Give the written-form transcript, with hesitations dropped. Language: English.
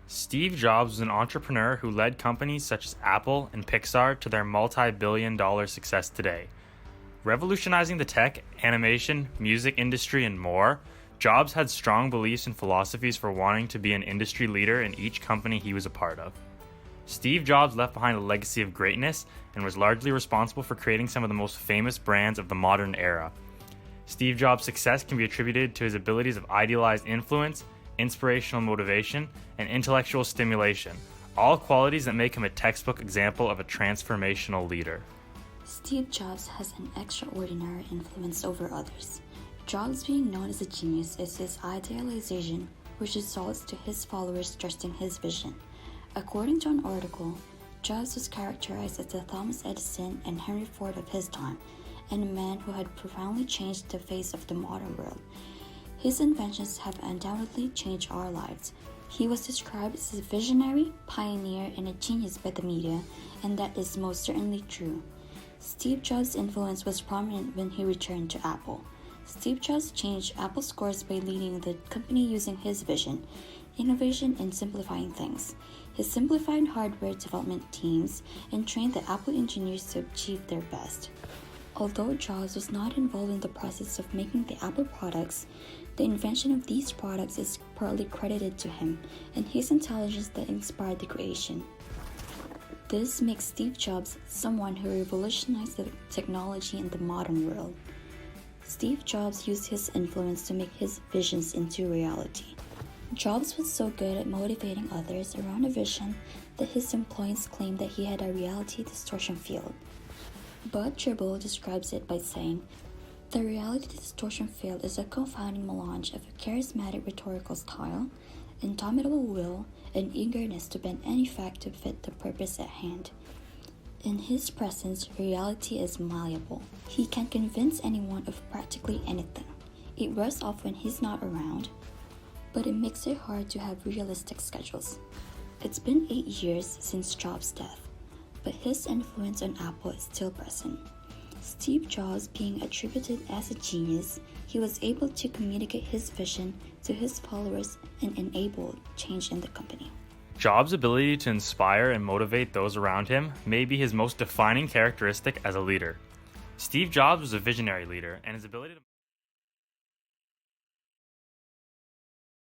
Steve Jobs was an entrepreneur who led companies such as Apple and Pixar to their multi-billion-dollar success today. Revolutionizing the tech, animation, music industry, and more, Jobs had strong beliefs and philosophies for wanting to be an industry leader in each company he was a part of. Steve Jobs left behind a legacy of greatness and was largely responsible for creating some of the most famous brands of the modern era. Steve Jobs' success can be attributed to his abilities of idealized influence, inspirational motivation, and intellectual stimulation, all qualities that make him a textbook example of a transformational leader. Steve Jobs has an extraordinary influence over others. Jobs being known as a genius is his idealization, which results to his followers trusting his vision. According to an article, Jobs was characterized as the Thomas Edison and Henry Ford of his time, and a man who had profoundly changed the face of the modern world. His inventions have undoubtedly changed our lives. He was described as a visionary, pioneer, and a genius by the media, and that is most certainly true. Steve Jobs' influence was prominent when he returned to Apple. Steve Jobs changed Apple's course by leading the company using his vision, innovation, and simplifying things. He simplified hardware development teams and trained the Apple engineers to achieve their best. Although Jobs was not involved in the process of making the Apple products, the invention of these products is partly credited to him and his intelligence that inspired the creation. This makes Steve Jobs someone who revolutionized the technology in the modern world. Steve Jobs used his influence to make his visions into reality. Jobs was so good at motivating others around a vision that his employees claimed that he had a reality distortion field. Bud Tribble describes it by saying, "The reality distortion field is a confounding melange of a charismatic rhetorical style, indomitable will, and eagerness to bend any fact to fit the purpose at hand. In his presence, reality is malleable. He can convince anyone of practically anything. It wears off when he's not around, but it makes it hard to have realistic schedules." It's been 8 years since Jobs' death, but his influence on Apple is still present. Steve Jobs being attributed as a genius, he was able to communicate his vision to his followers and enable change in the company. Jobs' ability to inspire and motivate those around him may be his most defining characteristic as a leader. Steve Jobs was a visionary leader, and his ability to